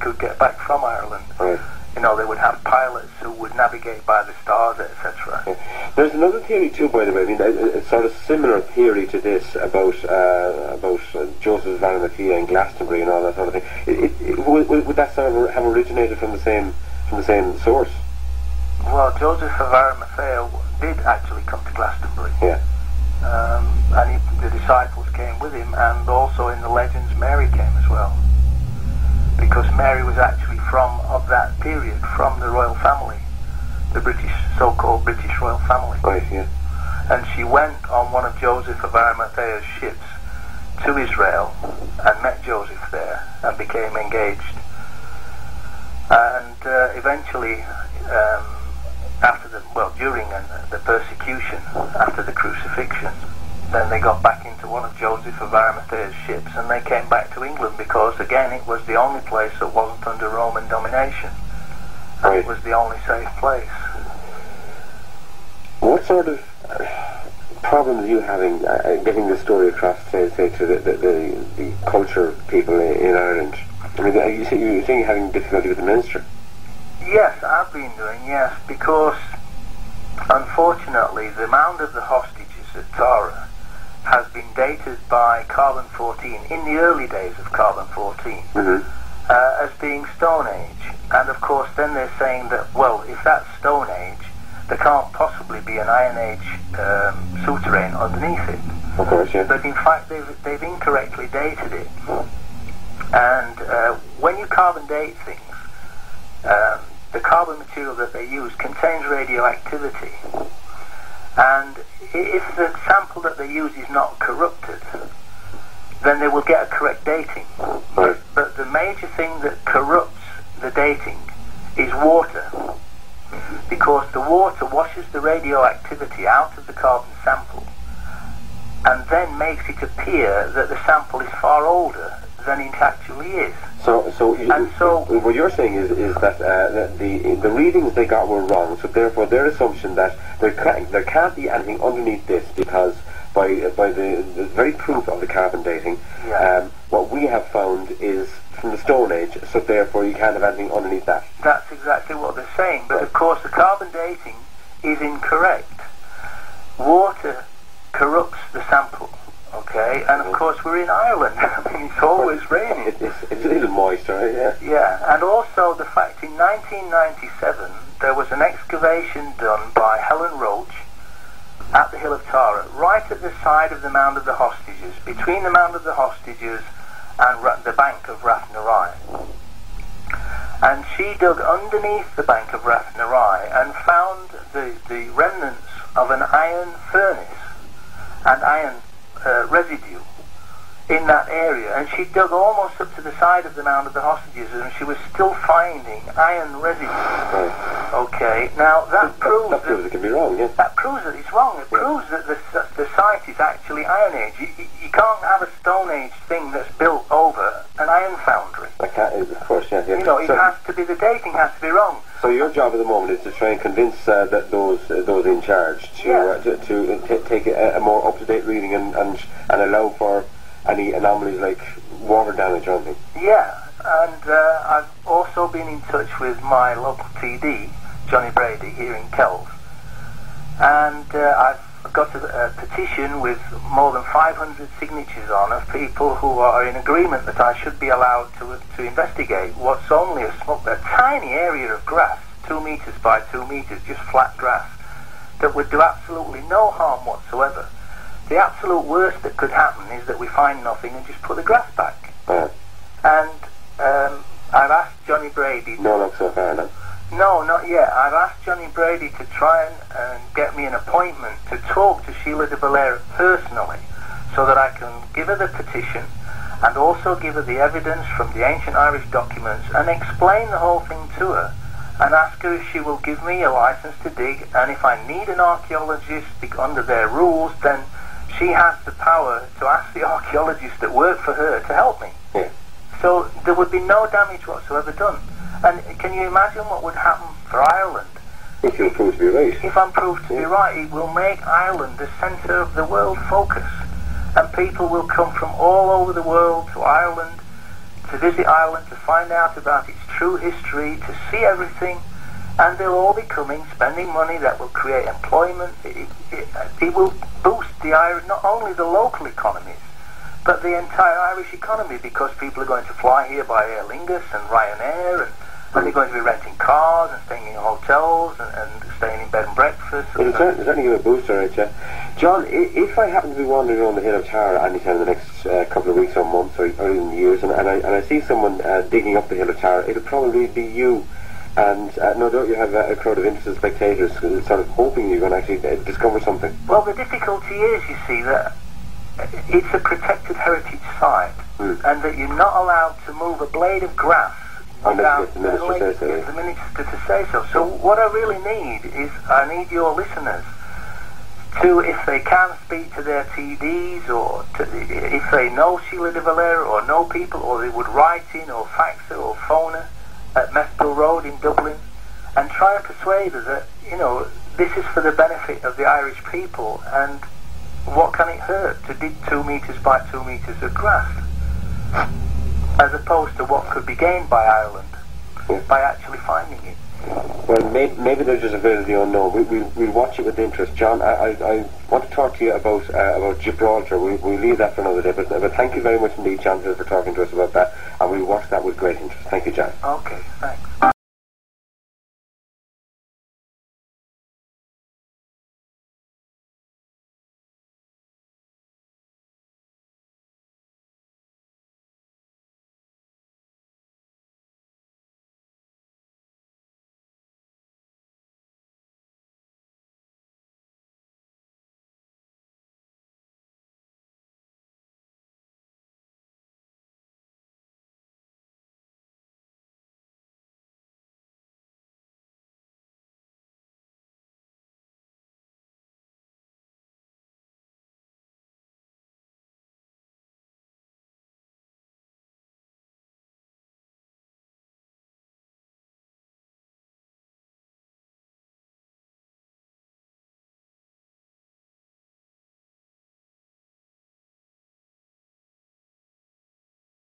could get back from Ireland. Right. You know, they would have pilots who would navigate by the stars, etc. Yeah. There's another theory too, by the way. I mean, it's sort of similar theory to this about Joseph of Arimathea and Glastonbury and all that sort of thing. Would that sort of have originated from the same source? Well, Joseph of Arimathea did actually come to Glastonbury. Yeah. And the disciples came with him, and also in the legends Mary came as well, because Mary was actually of that period, from the royal family, the so-called British royal family. Right, yeah. And she went on one of Joseph of Arimathea's ships to Israel and met Joseph there and became engaged. And eventually, during the persecution, after the crucifixion, then they got back into one of Joseph of Arimathea's ships, and they came back to England because, again, it was the only place that wasn't under Roman domination. And right. It was the only safe place. What sort of problems are you having getting the story across, say to the culture people in Ireland? I mean, you think you're having difficulty with the minister? Yes, I've been doing, yes, because, unfortunately, the mound of the hostages at Tara has been dated by carbon-14, in the early days of carbon-14, as being Stone Age. And of course then they're saying that, well, if that's Stone Age, there can't possibly be an Iron Age souterrain underneath it. Of course, yeah. But in fact they've incorrectly dated it. And when you carbon date things, the carbon material that they use contains radioactivity. And if the sample that they use is not corrupted, then they will get a correct dating. Right. But the major thing that corrupts the dating is water, because the water washes the radioactivity out of the carbon sample and then makes it appear that the sample is far older than it actually is. So what you're saying is that the readings they got were wrong. So therefore, their assumption that there can't be anything underneath this, because by the very proof of the carbon dating, yeah. What we have found is from the Stone Age. So therefore, you can't have anything underneath that. That's exactly what they're saying. But of course, the carbon dating is incorrect. Water corrupts the sample. Okay, and of course we're in Ireland. I mean, it's always raining. It's a little moist, right? Yeah. Yeah, and also the fact in 1997 there was an excavation done by Helen Roach at the Hill of Tara, right at the side of the Mound of the Hostages, between the Mound of the Hostages and the bank of Rathnarai. And she dug underneath the bank of Rathnarai and found the remnants of an iron furnace and iron residue in that area, and she dug almost up to the side of the Mound of the Hostages, and she was still finding iron residue. Right. Okay, now that proves that proves it can be wrong. Yeah. That proves that it's wrong. It proves that the site is actually Iron Age. You can't have a Stone Age thing that's built over an iron foundry. Of course, yeah. You know, it has to be, the dating has to be wrong. So your job at the moment is to try and convince that those in charge to take a more up-to-date reading and allow for any anomalies like water damage or anything. Yeah, and I've also been in touch with my local TD, Johnny Brady, here in Kells, and I've got a petition with more than 500 signatures on of people who are in agreement that I should be allowed to investigate what's only a tiny area of grass, 2 meters by 2 meters, just flat grass, that would do absolutely no harm whatsoever. The absolute worst that could happen is that we find nothing and just put the grass back. And I've asked Johnny Brady... No luck so far, no? No, not yet. I've asked Johnny Brady to try and get me an appointment to talk to Sheila de Valera personally, so that I can give her the petition and also give her the evidence from the ancient Irish documents and explain the whole thing to her, and ask her if she will give me a license to dig, and if I need an archaeologist under their rules, then she has the power to ask the archaeologists that work for her to help me. Yeah. So there would be no damage whatsoever done. And can you imagine what would happen for Ireland? If you're proved to be right. If I'm proved to be right, it will make Ireland the centre of the world focus. And people will come from all over the world to Ireland to visit Ireland, to find out about its true history, to see everything, and they'll all be coming, spending money that will create employment. It will boost the Irish, not only the local economies, but the entire Irish economy, because people are going to fly here by Aer Lingus and Ryanair, and they're going to be renting cars and staying in hotels and staying in bed and breakfast. Well, it's certainly give a booster, right, yeah. John, if I happen to be wandering around the Hill of Tara anytime in the next couple of weeks or months or even years, and I see someone digging up the Hill of Tara, it'll probably be you. And no doubt you have a crowd of interested spectators sort of hoping you're going to actually discover something. Well, the difficulty is, you see, that it's a protected heritage site, and that you're not allowed to move a blade of grass without the minister to say so. So what I really need is, I need your listeners to, if they can, speak to their TDs, or if they know Sheila de Valera or know people, or they would write in or fax her or phone her at Mespil Road in Dublin, and try and persuade us that, you know, this is for the benefit of the Irish people, and what can it hurt to dig 2 metres by 2 metres of grass, as opposed to what could be gained by Ireland by actually finding it. Well, maybe they're just afraid of the unknown. We'll watch it with interest. John, I want to talk to you about Gibraltar. We'll leave that for another day, but thank you very much indeed, John, for talking to us about that, and we'll watch that with great interest. Thank you, John. Okay, thanks.